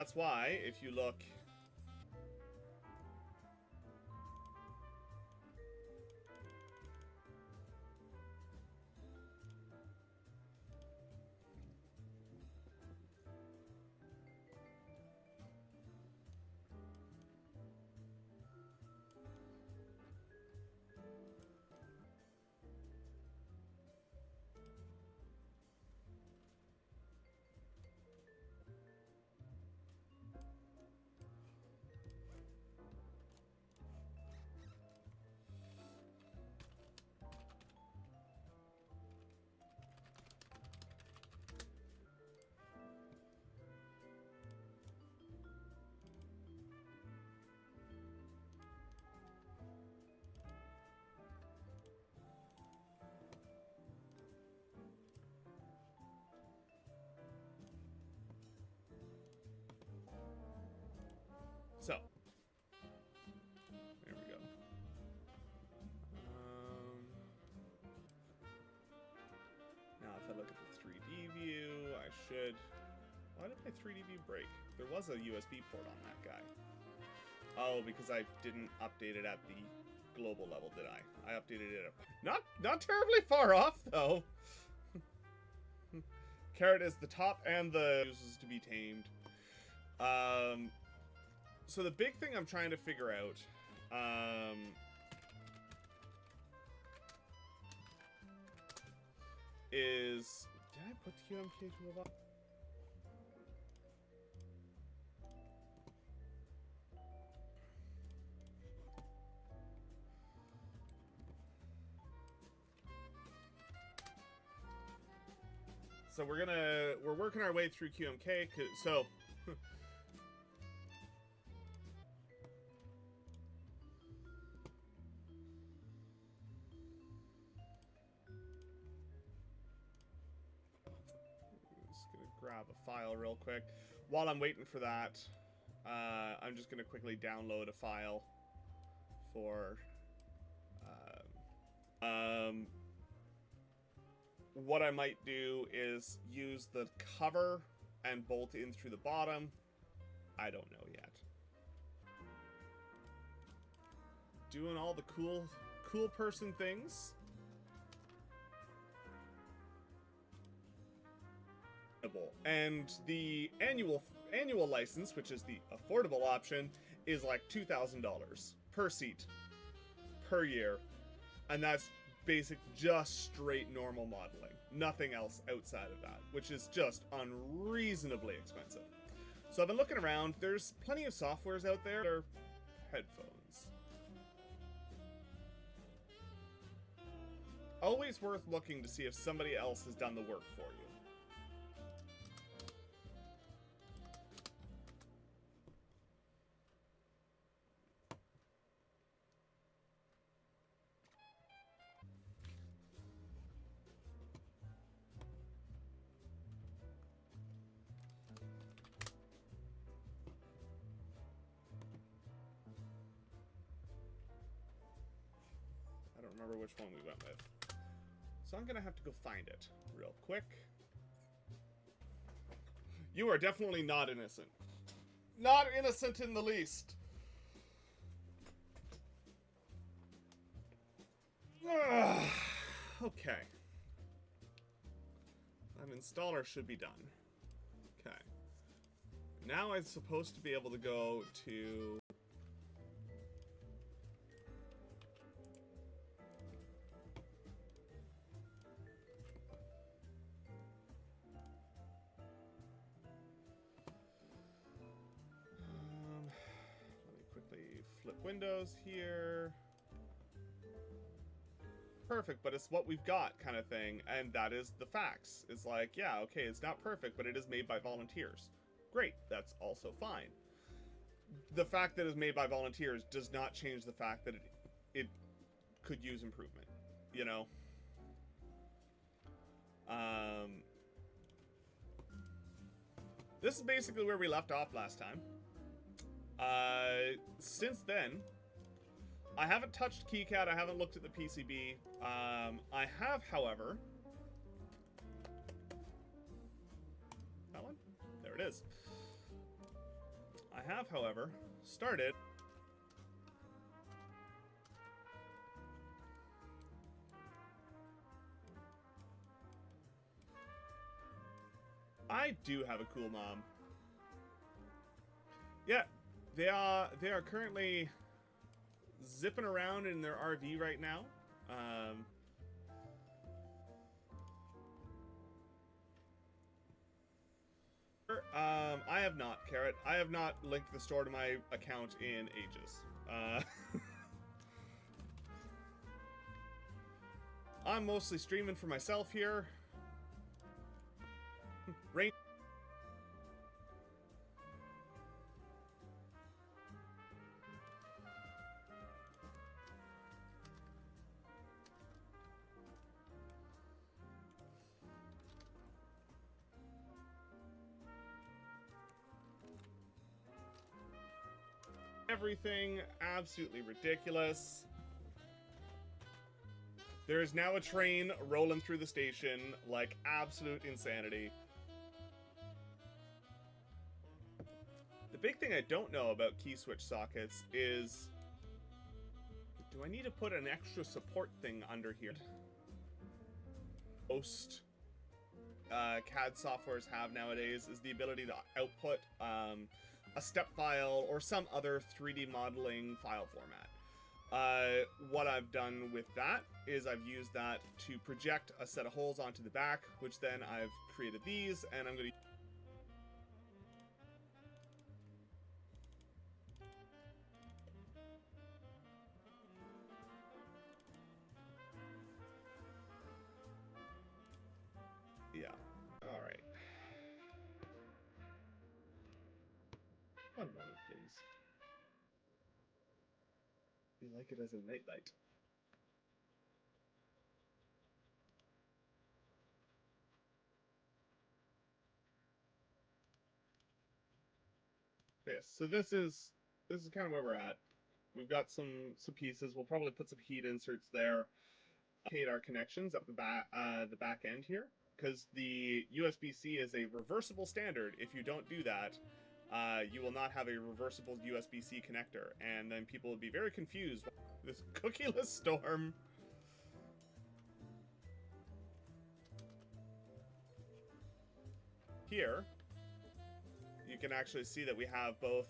That's why, if you look... So, there we go. Now if I look at the 3D view, I should... Why did my 3D view break? There was a USB port on that guy. Oh, because I didn't update it at the global level, did I? I updated it at... Not terribly far off, though. Carrot is the top and the uses to be tamed. So the big thing I'm trying to figure out, is... Did I put QMK to move on? So we're working our way through QMK, so... grab a file real quick. While I'm waiting for that, I'm just going to quickly download a file for... what I might do is use the cover and bolt in through the bottom. I don't know yet. Doing all the cool person things. And the annual license, which is the affordable option, is like $2,000 per seat per year, and that's basic, just straight normal modeling, nothing else outside of that, which is just unreasonably expensive. So I've been looking around. There's plenty of softwares out there. There are headphones. Always worth looking to see if somebody else has done the work for you. I don't remember which one we went with. So I'm gonna have to go find it real quick. You are definitely not innocent. Not innocent in the least. Okay. That installer should be done. Okay. Now I'm supposed to be able to go to... let me quickly flip windows here. Perfect, but it's what we've got kind of thing, and that is the facts. It's like, yeah, okay, it's not perfect, but it is made by volunteers. Great, that's also fine. The fact that it's made by volunteers does not change the fact that it could use improvement, you know? This is basically where we left off last time. Since then, I haven't touched KiCad, I haven't looked at the PCB. I have, however... That one? There it is. I have, however, started I do have a cool mom. Yeah, they are currently zipping around in their RV right now. I have not, Carrot. I have not linked the store to my account in ages. I'm mostly streaming for myself here. Rain. Everything absolutely ridiculous. There is now a train rolling through the station, like absolute insanity. The big thing I don't know about key switch sockets is, do I need to put an extra support thing under here? Most CAD softwares have nowadays is the ability to output a step file or some other 3D modeling file format. What I've done with that is I've used that to project a set of holes onto the back, which then I've created these, and I'm going to... Yeah. All right. One moment, please. You like it as a nightlight. Yes, so this is kind of where we're at. We've got some pieces. We'll probably put some heat inserts there. Locate our connections at the back end here, because the USB-C is a reversible standard. If you don't do that, you will not have a reversible USB-C connector, and then people will be very confused. This cookieless storm. Here, you can actually see that we have both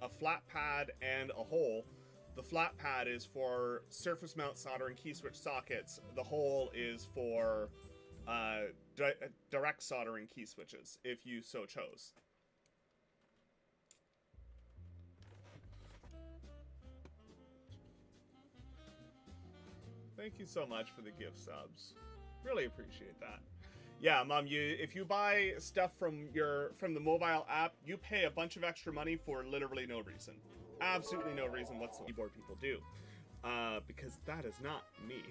a flat pad and a hole. The flat pad is for surface mount soldering key switch sockets. The hole is for direct soldering key switches, if you so chose. Thank you so much for the gift subs. Really appreciate that. Yeah, Mom, if you buy stuff from the mobile app, you pay a bunch of extra money for literally no reason. Absolutely no reason whatsoever. Keyboard people do. Because that is not me.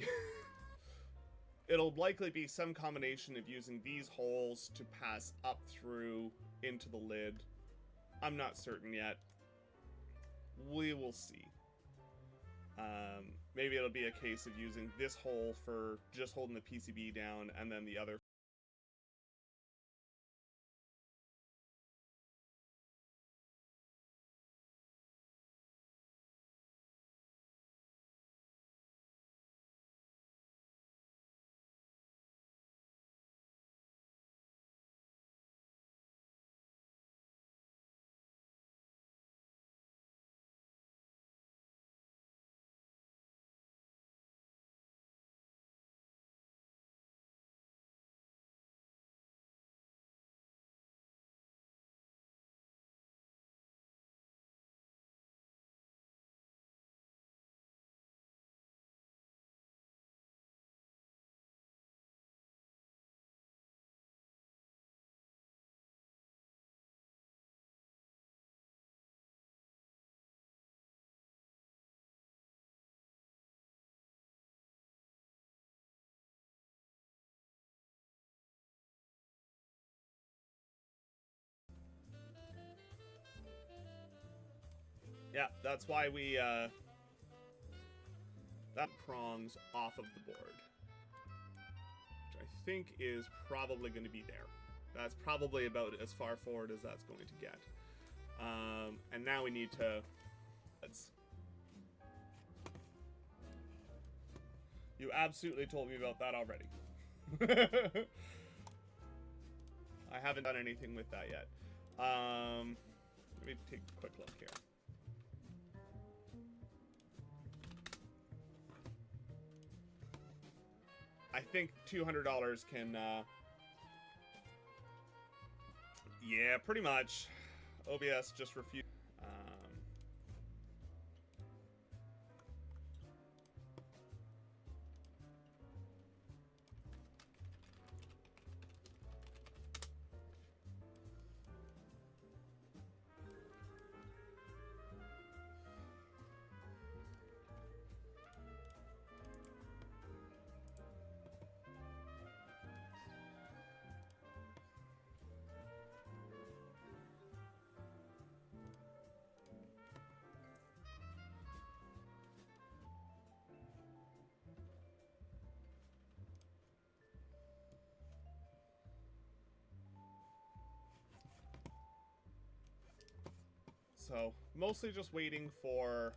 It'll likely be some combination of using these holes to pass up through into the lid. I'm not certain yet. We will see. Maybe it'll be a case of using this hole for just holding the PCB down, and then the other. Yeah, that's why we, that prongs off of the board. Which I think is probably going to be there. That's probably about as far forward as that's going to get. And now we need to... You absolutely told me about that already. I haven't done anything with that yet. Let me take a quick look here. I think $200 can, yeah, pretty much. OBS just refused. So, mostly just waiting for